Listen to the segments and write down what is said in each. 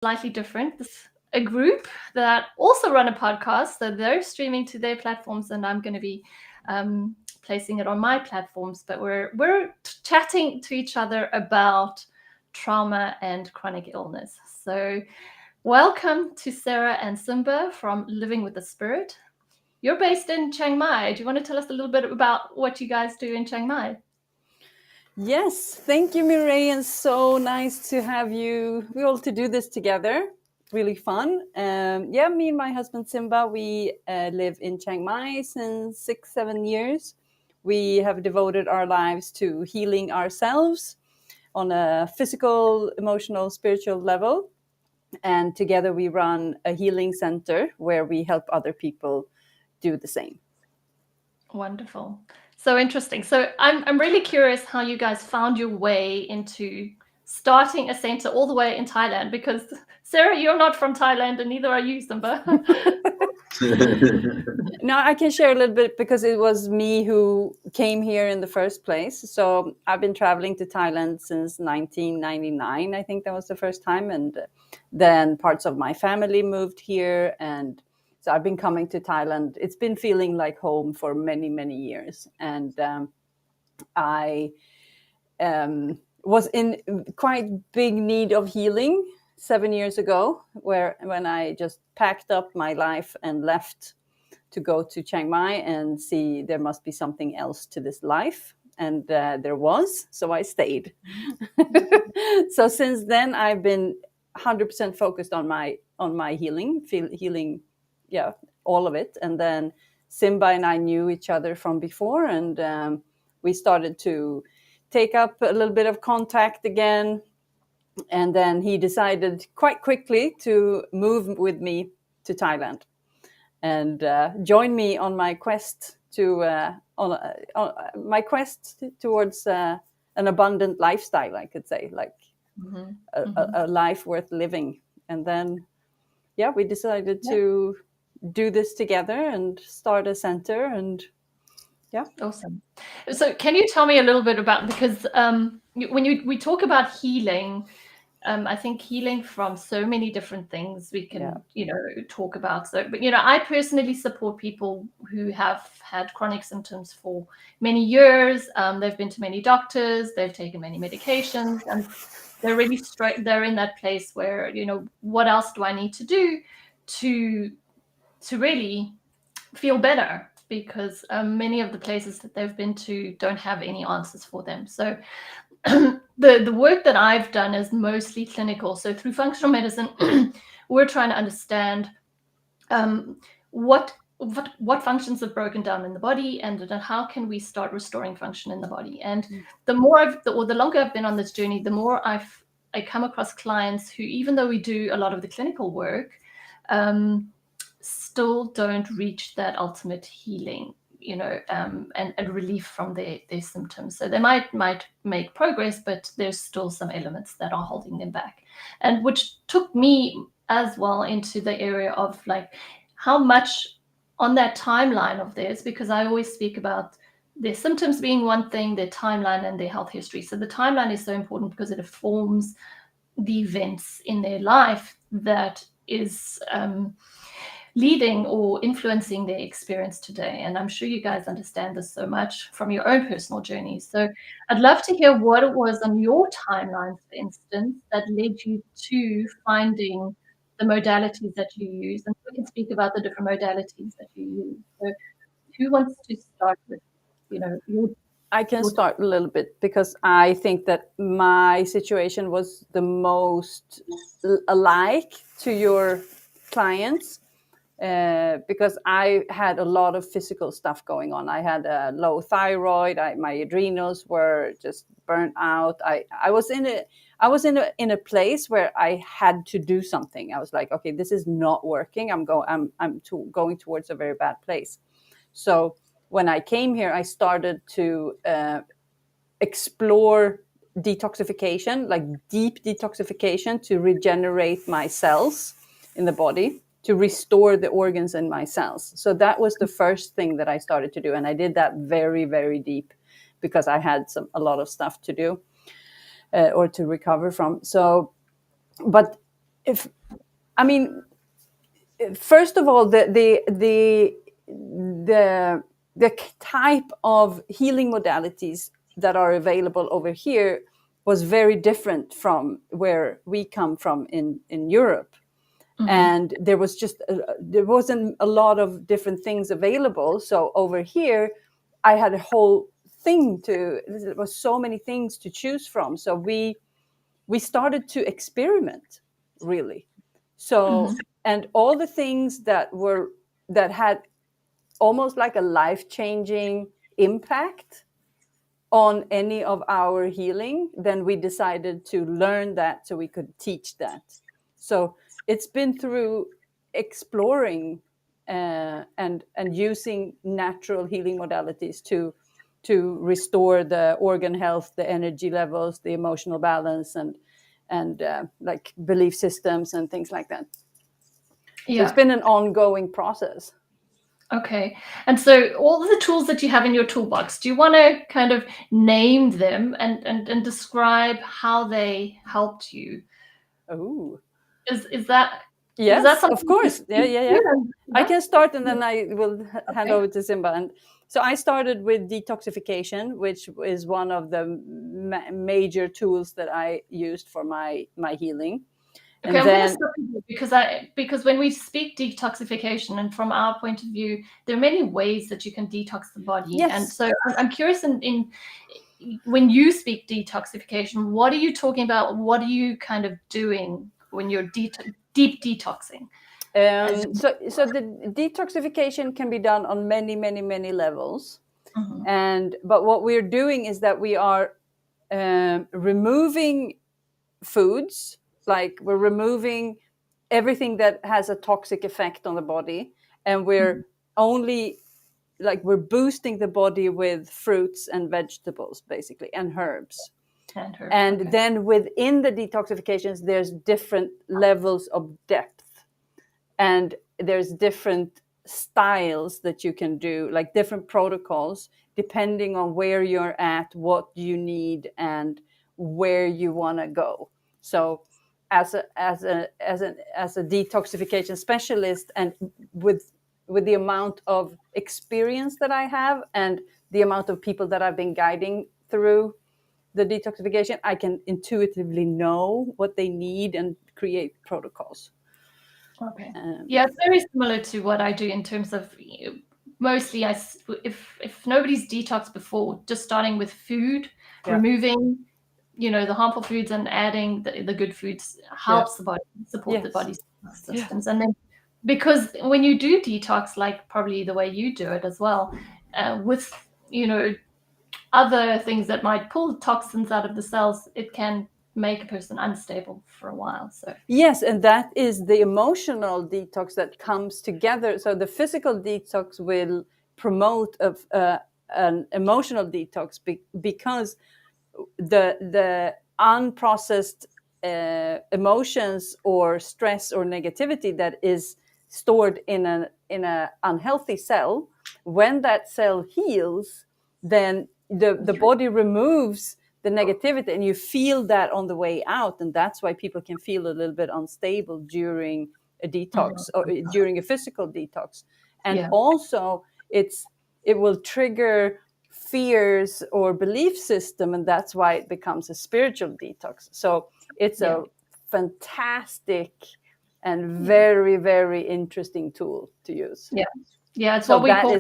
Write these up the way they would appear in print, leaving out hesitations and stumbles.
slightly different. This a group that also run a podcast, so they're streaming to their platforms, and I'm going to be placing it on my platforms. But we're chatting to each other about trauma and chronic illness. So, welcome to Sarah and Simba from Living with the Spirit. You're based in Chiang Mai. Do you want to tell us a little bit about what you guys do in Chiang Mai? Yes, thank you, Mireille, and so nice to have you. We all to do this together. Really fun. Me and my husband Simba, we live in Chiang Mai since 6-7 years. We have devoted our lives to healing ourselves on a physical, emotional, spiritual level. And together we run a healing center where we help other people do the same. Wonderful. So interesting. So I'm really curious how you guys found your way into starting a center all the way in Thailand, because Sarah, you're not from Thailand and neither are you, Simba. No, I can share a little bit because it was me who came here in the first place. So I've been traveling to Thailand since 1999. I think that was the first time. And then parts of my family moved here. And so I've been coming to Thailand. It's been feeling like home for many, many years. And I was in quite big need of healing 7 years ago, when I just packed up my life and left to go to Chiang Mai and see there must be something else to this life. And there was, so I stayed. So since then, I've been 100% focused on my healing, all of it. And then Simba and I knew each other from before, and we started to take up a little bit of contact again. And then he decided quite quickly to move with me to Thailand and join me on my quest towards an abundant lifestyle, I could say, like a life worth living. And then, we decided to do this together and start a center. And Awesome. So can you tell me a little bit about, because when we talk about healing, I think healing from so many different things we can, talk about. So, but, I personally support people who have had chronic symptoms for many years. They've been to many doctors, they've taken many medications, and they're really they're in that place where, what else do I need to do to really feel better? Because many of the places that they've been to don't have any answers for them. So the work that I've done is mostly clinical. So through functional medicine, we're trying to understand what functions have broken down in the body, and how can we start restoring function in the body. And the longer I've been on this journey, the more I come across clients who, even though we do a lot of the clinical work, still don't reach that ultimate healing, and relief from their symptoms. So they might make progress, but there's still some elements that are holding them back. And which took me as well into the area of like how much on that timeline of theirs, because I always speak about their symptoms being one thing, their timeline and their health history. So the timeline is so important because it informs the events in their life that is leading or influencing their experience today. And I'm sure you guys understand this so much from your own personal journeys. So I'd love to hear what it was on your timeline, for instance, that led you to finding the modalities that you use. And we can speak about the different modalities that you use. So who wants to start with, I can start a little bit, because I think that my situation was the most alike to your clients. Because I had a lot of physical stuff going on. I had a low thyroid. My adrenals were just burnt out. I was in a place where I had to do something. I was like, okay, this is not working. I'm going towards a very bad place. So when I came here, I started to explore detoxification, like deep detoxification, to regenerate my cells in the body, to restore the organs in my cells. So that was the first thing that I started to do. And I did that very, very deep, because I had a lot of stuff to do or to recover from. So, but if I mean, first of all, the type of healing modalities that are available over here was very different from where we come from in Europe. And there wasn't a lot of different things available. So over here, I had a whole there was so many things to choose from. So we started to experiment, really. So, and all the things that had almost like a life-changing impact on any of our healing, then we decided to learn that so we could teach that. So it's been through exploring and using natural healing modalities to restore the organ health, the energy levels, the emotional balance, and like belief systems and things like that. Yeah. So it's been an ongoing process. Okay. And so all the tools that you have in your toolbox, do you want to kind of name them and describe how they helped you? Oh. Is that Yes, that of course. Yeah. I can start and then I will hand over to Simba. And so I started with detoxification, which is one of the major tools that I used for my healing. Okay, I'm going to stop you because when we speak detoxification, and from our point of view, there are many ways that you can detox the body. Yes. And so I'm curious in when you speak detoxification, what are you talking about? What are you kind of doing when you're deep detoxing? So the detoxification can be done on many levels. But what we're doing is that we are removing foods, like we're removing everything that has a toxic effect on the body, and we're only like we're boosting the body with fruits and vegetables, basically, and herbs. And okay. then within the detoxifications, there's different levels of depth, and there's different styles that you can do, like different protocols, depending on where you're at, what you need, and where you want to go. So as a detoxification specialist, and with the amount of experience that I have and the amount of people that I've been guiding through the detoxification, I can intuitively know what they need and create protocols. Okay. Yeah, it's very similar to what I do in terms of mostly if nobody's detoxed before, just starting with food, removing the harmful foods and adding the good foods helps the body support the body's systems. And then because when you do detox, like probably the way you do it as well, with other things that might pull toxins out of the cells, it can make a person unstable for a while. So yes, and that is the emotional detox that comes together. So the physical detox will promote an emotional detox because the unprocessed emotions or stress or negativity that is stored in an unhealthy cell, when that cell heals, then the body removes the negativity, and you feel that on the way out, and that's why people can feel a little bit unstable during a detox or during a physical detox. And also it will trigger fears or belief system, and that's why it becomes a spiritual detox. So it's a fantastic and very interesting tool to use. It's so what we call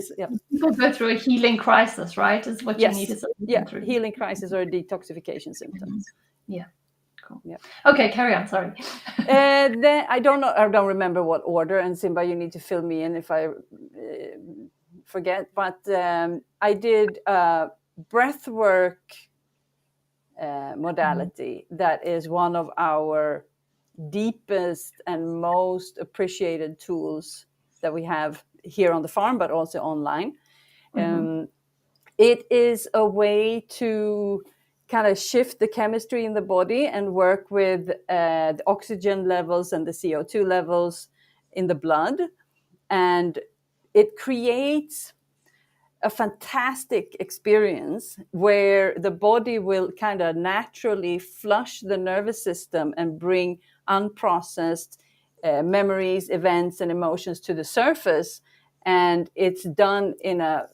people go through a healing crisis, right? Is what you need to through. Healing crisis or a detoxification symptom. Cool. Okay, carry on. Sorry. Then I don't remember what order, and Simba, you need to fill me in if I forget. But I did breath work modality that is one of our deepest and most appreciated tools that we have here on the farm, but also online. It is a way to kind of shift the chemistry in the body and work with the oxygen levels and the CO2 levels in the blood. And it creates a fantastic experience where the body will kind of naturally flush the nervous system and bring unprocessed memories, events, and emotions to the surface, and it's done in a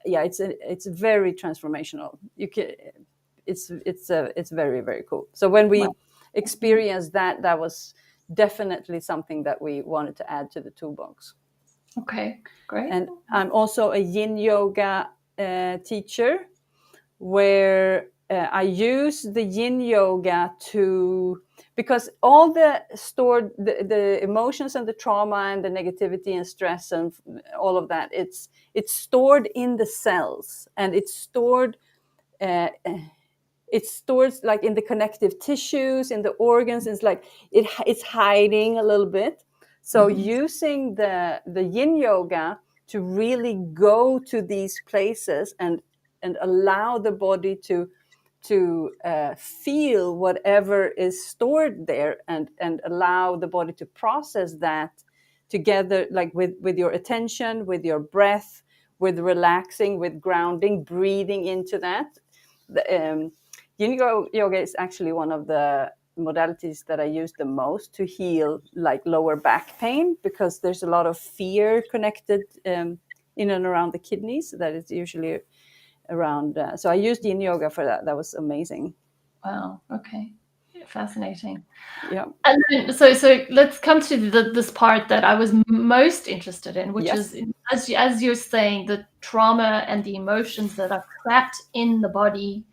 it's very transformational. It's very, very cool. So when we experienced that, that was definitely something that we wanted to add to the toolbox. Okay, great. And I'm also a yin yoga teacher, where I use the yin yoga because all the stored the emotions and the trauma and the negativity and stress and all of that, it's stored in the cells, and it's stored like in the connective tissues, in the organs. It's like it's hiding a little bit. So using the yin yoga to really go to these places and allow the body to feel whatever is stored there, and allow the body to process that together, like with your attention, with your breath, with relaxing, with grounding, breathing into that. Yin yoga is actually one of the modalities that I use the most to heal like lower back pain, because there's a lot of fear connected in and around the kidneys that is usually around. So I used yin yoga for that. That was amazing. Wow. Okay. Fascinating. Yeah. And then, so let's come to this part that I was most interested in, which is, as you're saying, the trauma and the emotions that are trapped in the body,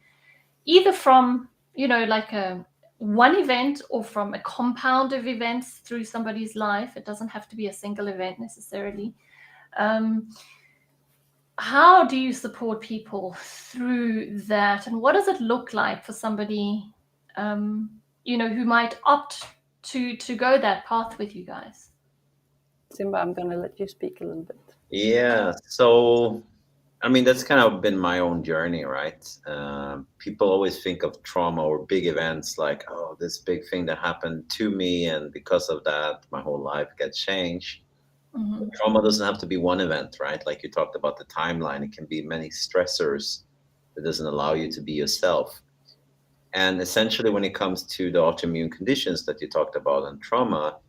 either from, like one event or from a compound of events through somebody's life. It doesn't have to be a single event necessarily. How do you support people through that, and what does it look like for somebody, who might opt to go that path with you guys? Simba, I'm going to let you speak a little bit. Yeah, so I mean, that's kind of been my own journey, right? People always think of trauma or big events like, oh, this big thing that happened to me, and because of that, my whole life gets changed. But trauma doesn't have to be one event, right? Like you talked about the timeline, it can be many stressors that doesn't allow you to be yourself. And essentially, when it comes to the autoimmune conditions that you talked about and trauma,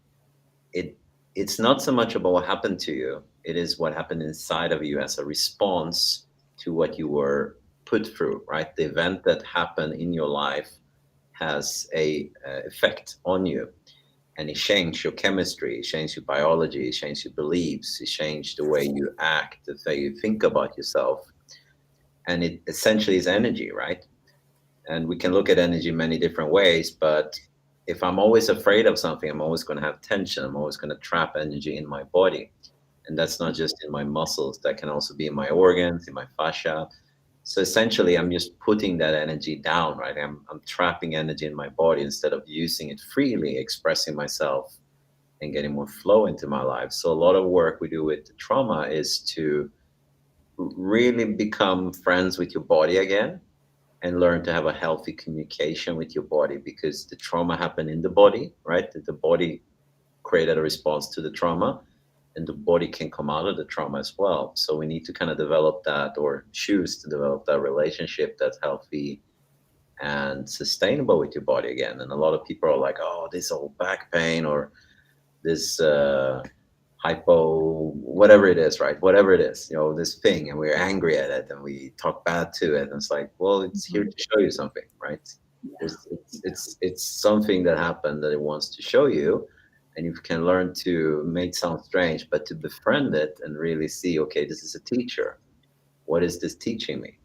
it's not so much about what happened to you. It is what happened inside of you as a response to what you were put through, right? The event that happened in your life has a effect on you, and it changed your chemistry, it changed your biology, it changed your beliefs, it changed the way you act, the way you think about yourself. And it essentially is energy, right? And we can look at energy many different ways, but if I'm always afraid of something, I'm always going to have tension. I'm always going to trap energy in my body. And that's not just in my muscles, that can also be in my organs, in my fascia. So essentially, I'm just putting that energy down, right? I'm trapping energy in my body instead of using it freely, expressing myself and getting more flow into my life. So a lot of work we do with trauma is to really become friends with your body again, and learn to have a healthy communication with your body, because the trauma happened in the body, right? The body created a response to the trauma, and the body can come out of the trauma as well. So we need to kind of develop that, or choose to develop that relationship that's healthy and sustainable with your body again. And a lot of people are like, oh, this old back pain, or this hypo, whatever it is, right? Whatever it is, this thing, and we're angry at it and we talk bad to it. And it's like, well, it's here to show you something, right? It's something that happened that it wants to show you, and you can learn to, may sound strange, but to befriend it and really see, okay, this is a teacher. What is this teaching me?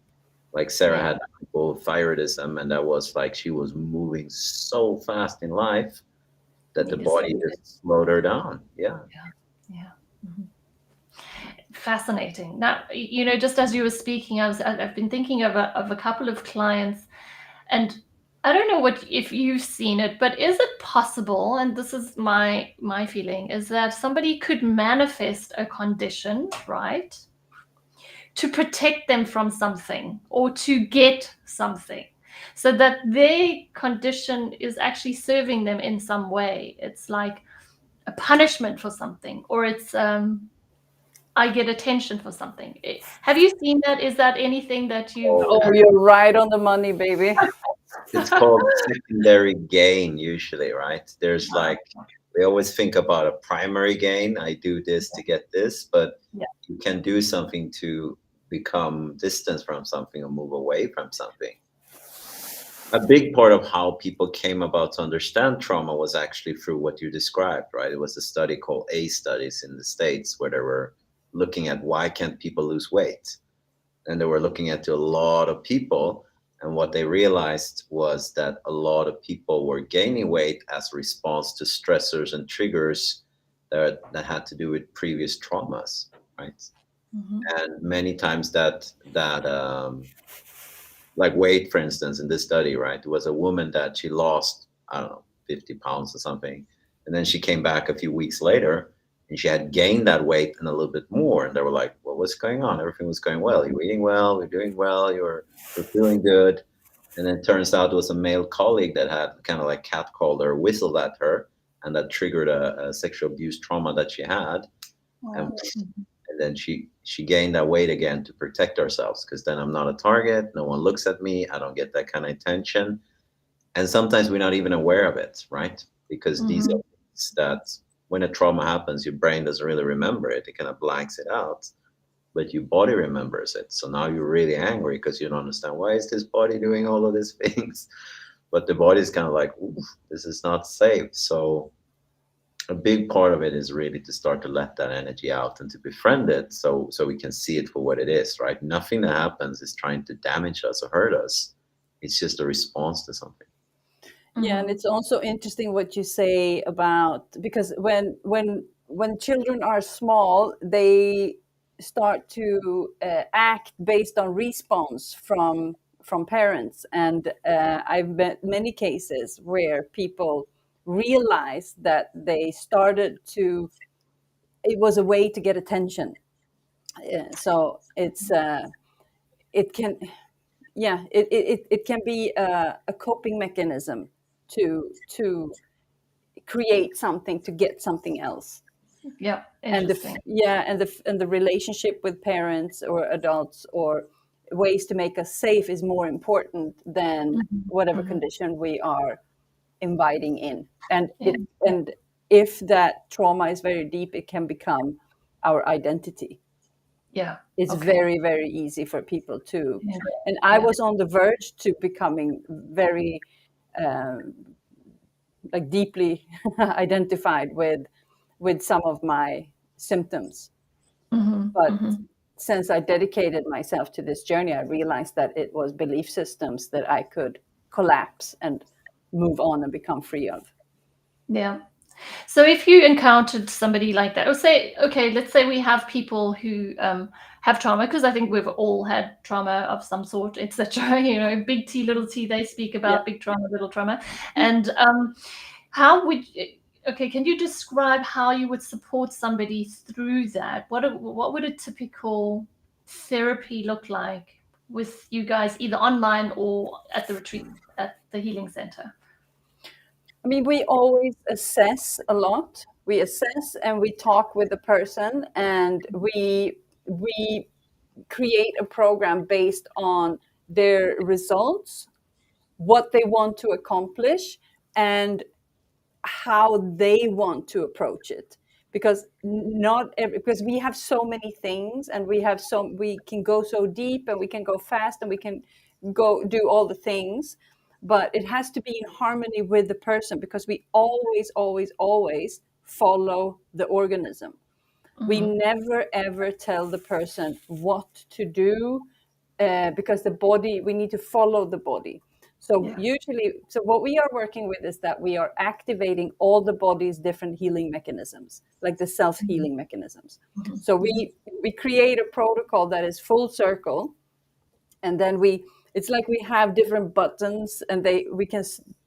Like Sarah had hypothyroidism, and that was like she was moving so fast in life that the body just slowed her down. Yeah. Fascinating. Now, just as you were speaking, I've been thinking of a couple of clients, and I don't know if you've seen it, but is it possible, and this is my feeling, is that somebody could manifest a condition, right, to protect them from something or to get something, so that their condition is actually serving them in some way. It's like a punishment for something, or it's I get attention for something. Have you seen that? Is that anything that you? Oh, you're right on the money, baby. it's called secondary gain usually, right? There's like, we always think about a primary gain. I do this to get this, but Yeah. you can do something to become distant from something or move away from something. A big part of how people came about to understand trauma was actually through what you described, right? It was a study called A studies in the States where they were looking at why can't people lose weight? And they were looking at a lot of people. And what they realized was that a lot of people were gaining weight as a response to stressors and triggers that had to do with previous traumas, right? And many times like weight, for instance, in this study, right? It was a woman that she lost, I don't know, 50 pounds or something. And then she came back a few weeks later and she had gained that weight and a little bit more. And they were like, well, what's going on? Everything was going well. You're eating well, you're doing well, you're feeling good. And then it turns out it was a male colleague that had kind of like catcalled her, whistled at her, and that triggered a sexual abuse trauma that she had. And then she gained that weight again to protect ourselves, because then I'm not a target, no one looks at me, I don't get that kind of attention. And sometimes we're not even aware of it, right? Because these are things that when a trauma happens, your brain doesn't really remember it, it kind of blanks it out, but your body remembers it. So now you're really angry because you don't understand, why is this body doing all of these things? But the body is kind of like, ooh, this is not safe. So a big part of it is really to start to let that energy out and to befriend it, so we can see it for what it is, right? Nothing that happens is trying to damage us or hurt us. It's just a response to something. Yeah, and it's also interesting what you say about, because when children are small, they start to act based on response from parents, and I've met many cases where people realize that they started to, it was a way to get attention. So it can, yeah, it can be a coping mechanism to create something to get something else. Yeah, And interesting. the relationship with parents or adults or ways to make us safe is more important than whatever condition we are inviting in. And Yeah. and if that trauma is very deep, it can become our identity. Yeah. It's Okay. very, very easy for people to. Yeah. And I Yeah. was on the verge to becoming very like deeply identified with some of my symptoms. But since I dedicated myself to this journey, I realized that it was belief systems that I could collapse and move on and become free of. Yeah. So if you encountered somebody like that, or say, okay, let's say we have people who have trauma, because I think we've all had trauma of some sort, etc. You know, big T, little t, they speak about big trauma, little trauma. And how would okay, can you describe how you would support somebody through that? What would a typical therapy look like with you guys, either online or at the retreat, at the healing center? I mean, we always assess a lot. We assess and we talk with the person, and we create a program based on their results, what they want to accomplish, and how they want to approach it. Because because we have so many things, and we can go so deep, and we can go fast, and we can go do all the things, but it has to be in harmony with the person, because we always follow the organism. We never ever tell the person what to do, because the body, we need to follow the body. So usually, so what we are working with is that we are activating all the body's different healing mechanisms, like the self-healing mechanisms. So we create a protocol that is full circle, and then it's like we have different buttons, and we can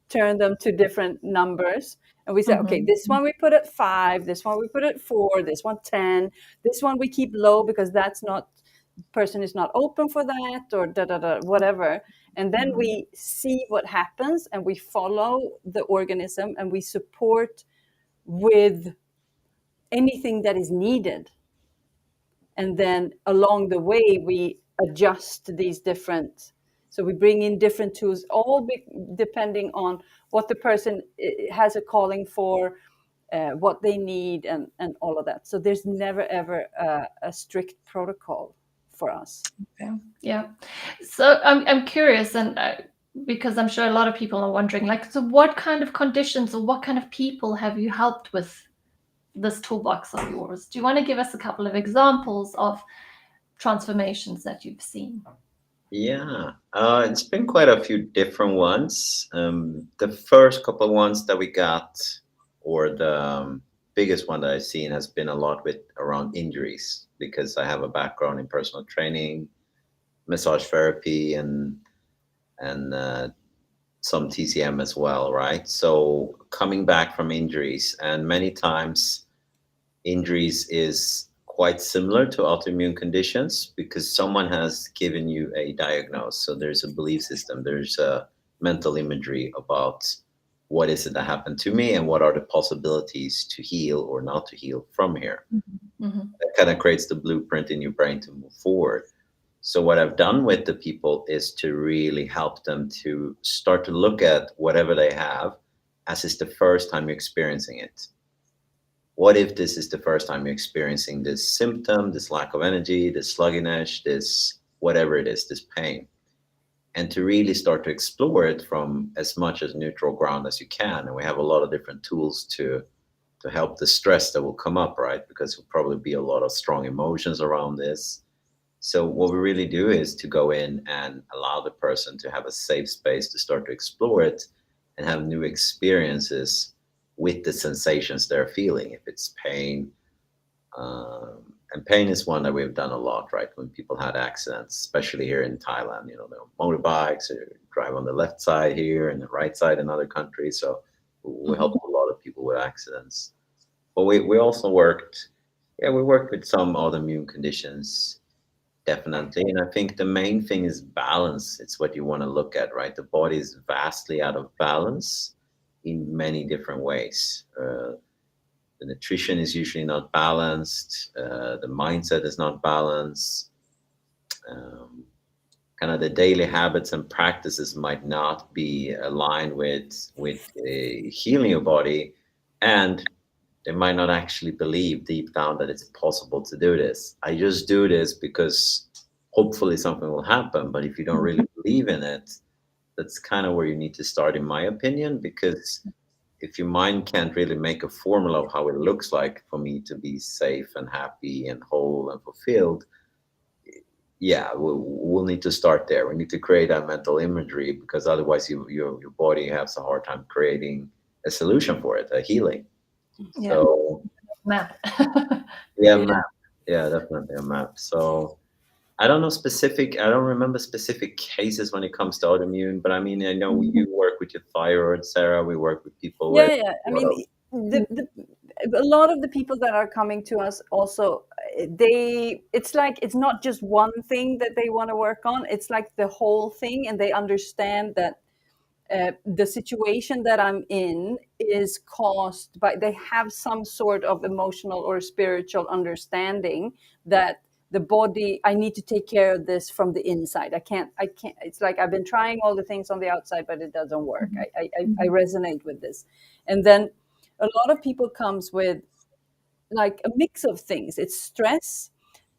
turn them to different numbers. And we say, okay, this one we put at 5, this one we put at 4, this one 10, this one we keep low because that's not, person is not open for that, or whatever. And then we see what happens, and we follow the organism, and we support with anything that is needed. And then along the way, we adjust these different So we bring in different tools, all depending on what the person has a calling for, what they need, and all of that. So there's never ever a strict protocol for us. Yeah. So I'm curious, and because I'm sure a lot of people are wondering, like, so what kind of conditions or what kind of people have you helped with this toolbox of yours? Do you want to give us a couple of examples of transformations that you've seen? Yeah, it's been quite a few different ones. The first couple of ones that we got, or the biggest one that I've seen, has been a lot with around injuries, because I have a background in personal training, massage therapy, and some TCM as well, right? So coming back from injuries, and many times injuries is quite similar to autoimmune conditions, because someone has given you a diagnosis. So there's a belief system, there's a mental imagery about what is it that happened to me and what are the possibilities to heal or not to heal from here. Mm-hmm. That kind of creates the blueprint in your brain to move forward. So what I've done with the people is to really help them to start to look at whatever they have as it's the first time you're experiencing it. What if this is the first time you're experiencing this symptom, this lack of energy, this sluggishness, this whatever it is, this pain? And to really start to explore it from as much as neutral ground as you can. And we have a lot of different tools to help the stress that will come up, right? Because there'll probably be a lot of strong emotions around this. So what we really do is to go in and allow the person to have a safe space to start to explore it and have new experiences with the sensations they're feeling. If it's pain, and pain is one that we've done a lot, right? When people had accidents, especially here in Thailand, you know, the motorbikes or drive on the left side here and the right side in other countries. So we helped a lot of people with accidents. But we also worked, yeah, we worked with some autoimmune conditions. Definitely. And I think the main thing is balance. It's what you want to look at, right? The body is vastly out of balance in many different ways. The nutrition is usually not balanced. The mindset is not balanced. Um, Kind of the daily habits and practices might not be aligned with healing your body, and they might not actually believe deep down that it's possible to do this. I just do this because hopefully something will happen. But if you don't really believe in it, that's kind of where you need to start, in my opinion, because if your mind can't really make a formula of how it looks like for me to be safe and happy and whole and fulfilled, yeah, we'll need to start there. We need to create that mental imagery, because otherwise your body has a hard time creating a solution for it, a healing. Yeah. So Map. yeah, map. Yeah, definitely a map. So I don't remember specific cases when it comes to autoimmune, but I mean, I know you work with your thyroid, Sarah. We work with people with Yeah. I mean, a lot of the people that are coming to us also, it's like it's not just one thing that they want to work on. It's like the whole thing, and they understand that the situation that I'm in is caused by, they have some sort of emotional or spiritual understanding that the body, I need to take care of this from the inside. I can't, it's like I've been trying all the things on the outside, but it doesn't work. I resonate with this. And then a lot of people comes with like a mix of things. It's stress,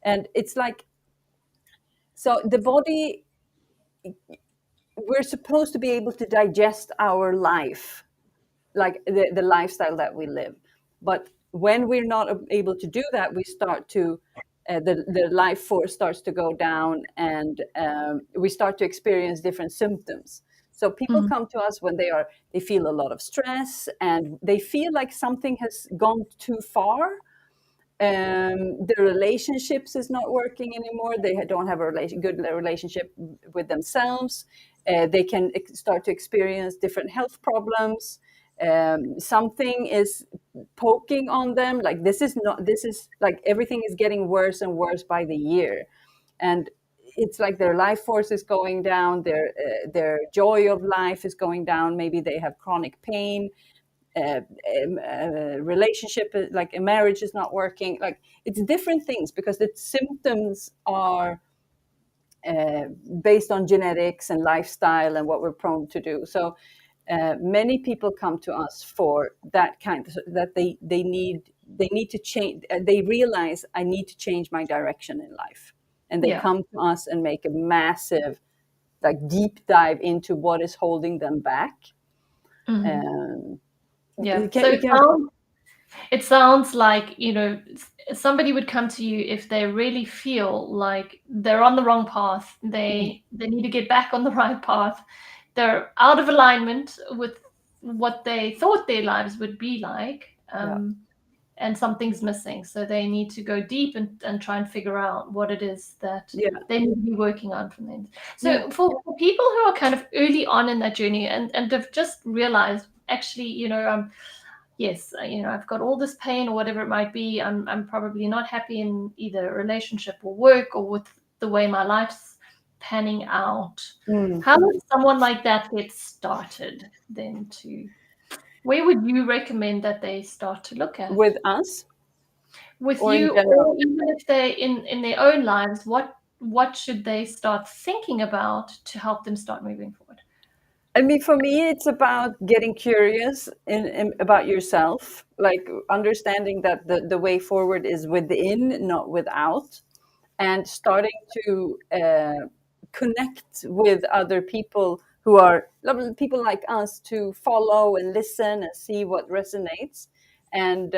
and it's like, so the body, we're supposed to be able to digest our life, like the lifestyle that we live. But when we're not able to do that, we start to, the life force starts to go down, and we start to experience different symptoms. So people come to us when they feel a lot of stress, and they feel like something has gone too far. The relationships is not working anymore. They don't have a good relationship with themselves. They can start to experience different health problems. Something is poking on them. Like this is like everything is getting worse and worse by the year, and it's like their life force is going down. Their joy of life is going down. Maybe they have chronic pain. Relationship, like a marriage is not working. Like it's different things, because the symptoms are based on genetics and lifestyle and what we're prone to do. So many people come to us for that kind of, that they need to change. They realize I need to change my direction in life, and they come to us and make a massive, like, deep dive into what is holding them back. So it sounds like, you know, somebody would come to you if they really feel like they're on the wrong path. They need to get back on the right path. They're out of alignment with what they thought their lives would be like. And something's missing. So they need to go deep and try and figure out what it is that they need to be working on from them. So for people who are kind of early on in that journey and have just realized, actually, you know, yes, you know, I've got all this pain or whatever it might be. I'm probably not happy in either relationship or work or with the way my life's panning out. How does someone like that get started then? Where would you recommend that they start to look at? With us? With you, or even if they in their own lives, what should they start thinking about to help them start moving forward? I mean, for me, it's about getting curious about yourself, like understanding that the way forward is within, not without, and starting to connect with other people who are people like us, to follow and listen and see what resonates. And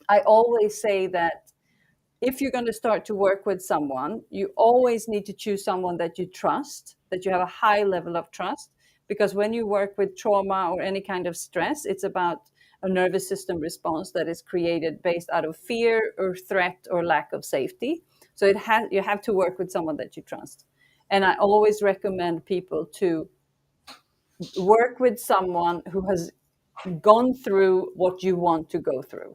I always say that if you're going to start to work with someone, you always need to choose someone that you trust, that you have a high level of trust. Because when you work with trauma or any kind of stress, it's about a nervous system response that is created based out of fear or threat or lack of safety. So you have to work with someone that you trust. And I always recommend people to work with someone who has gone through what you want to go through,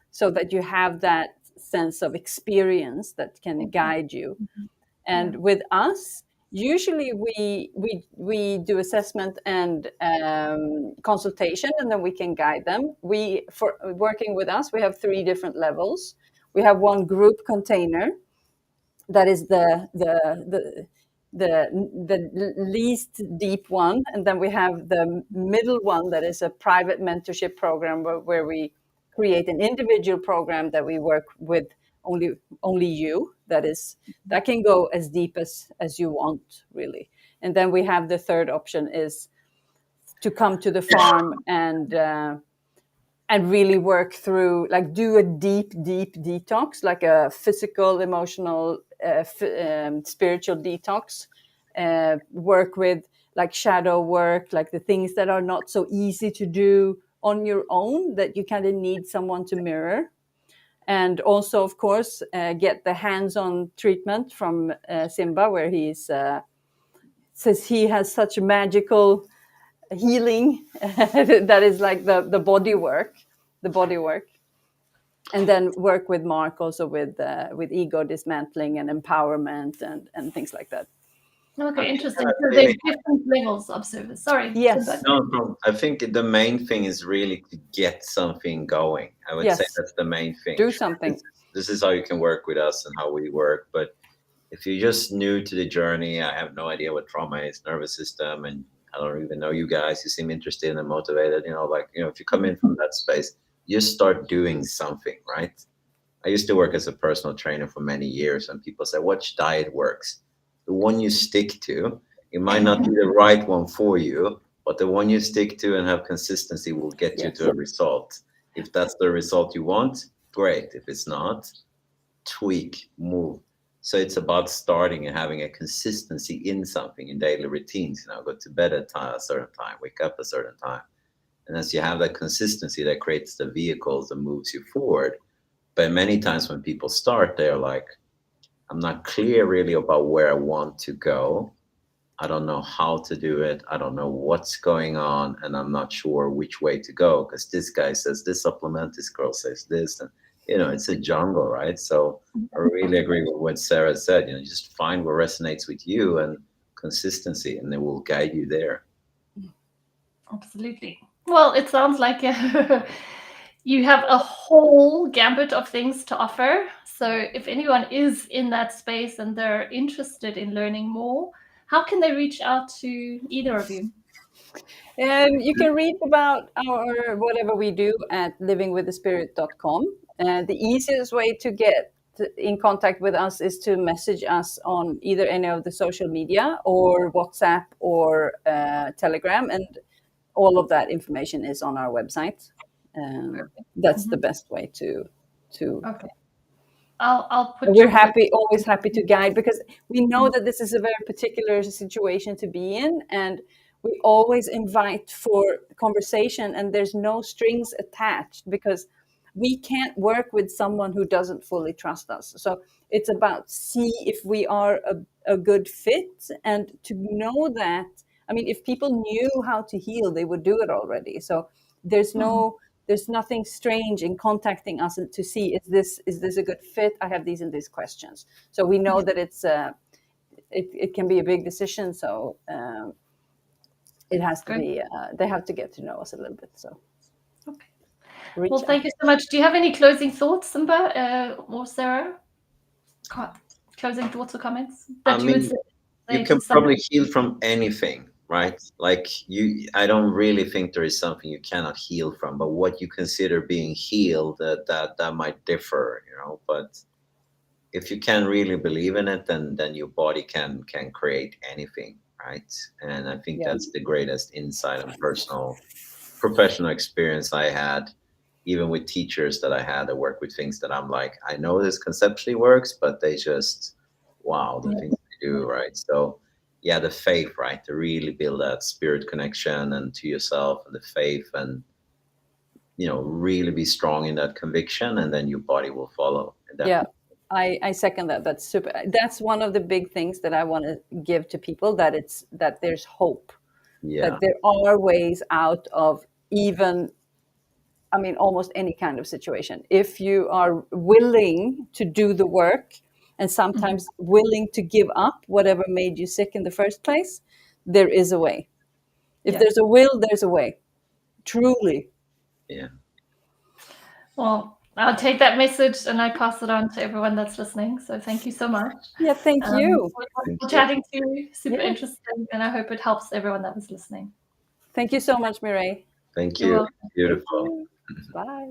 so that you have that sense of experience that can guide you. And with us, usually we do assessment and consultation, and then we can guide them. For working with us, we have 3 different levels. We have one group container that is the least deep one, and then we have the middle one that is a private mentorship program where we create an individual program that we work with only you. That can go as deep as you want, really. And then we have the third option is to come to the farm and really work through, like, do a deep detox, like a physical, emotional, spiritual detox. Work with, like, shadow work, like the things that are not so easy to do on your own, that you kind of need someone to mirror. And also, of course, get the hands-on treatment from Simba, where he says he has such magical healing that is like the body work. And then work with Mark also with ego dismantling and empowerment and things like that. Okay, interesting. So there's different levels of service. Sorry. Yes. No. I think the main thing is really to get something going. I would say that's the main thing. Do something. This is how you can work with us and how we work. But if you're just new to the journey, I have no idea what trauma is, nervous system, and I don't even know you guys. You seem interested and motivated. If you come in from that space, you start doing something, right? I used to work as a personal trainer for many years, and people say, which diet works? The one you stick to. It might not be the right one for you, but the one you stick to and have consistency will get you to a result. If that's the result you want, great. If it's not, tweak, move. So it's about starting and having a consistency in something, in daily routines. Go to bed at a certain time, wake up a certain time. And as you have that consistency, that creates the vehicles that moves you forward. But many times when people start, they're like, I'm not clear really about where I want to go. I don't know how to do it. I don't know what's going on. And I'm not sure which way to go, because this guy says this supplement, this girl says this. And, it's a jungle, right? So I really agree with what Sarah said. Just find what resonates with you and consistency, and it will guide you there. Absolutely. Well, it sounds like you have a whole gambit of things to offer. So if anyone is in that space and they're interested in learning more, how can they reach out to either of you? You can read about our whatever we do at livingwiththespirit.com. The easiest way to get in contact with us is to message us on either any of the social media or WhatsApp or Telegram, and all of that information is on our website. That's the best way to. Okay. I'll put. We're always happy to guide, because we know that this is a very particular situation to be in, and we always invite for conversation, and there's no strings attached, because we can't work with someone who doesn't fully trust us. So it's about see if we are a good fit, and to know that, I mean, if people knew how to heal, they would do it already. So there's nothing strange in contacting us and to see, is this a good fit? I have these and these questions. So we know that it can be a big decision. So it has to be, they have to get to know us a little bit. So. Okay. Well, thank you so much. Do you have any closing thoughts, Simba or Sarah? Closing thoughts or comments that you would say? You can probably heal from anything, right? Like I don't really think there is something you cannot heal from, but what you consider being healed, that might differ, you know. But if you can really believe in it, then your body can create anything, right? And I think that's the greatest insight and professional experience I had, even with teachers that I had that work with things that I'm like, I know this conceptually works, but they just, wow, the things they do, right? So yeah, the faith, right? To really build that spirit connection and to yourself, and the faith, and, you know, really be strong in that conviction, and then your body will follow. Yeah, I second that. That's super. That's one of the big things that I want to give to people, that there's hope. Yeah. That there are ways out of even, I mean, almost any kind of situation. If you are willing to do the work, and sometimes willing to give up whatever made you sick in the first place, there is a way. If there's a will, there's a way. Truly. Yeah. Well, I'll take that message and I pass it on to everyone that's listening. So thank you so much. Yeah, thank you. For chatting to you. Super interesting. And I hope it helps everyone that was listening. Thank you so much, Mireille. Thank you. Beautiful. Bye.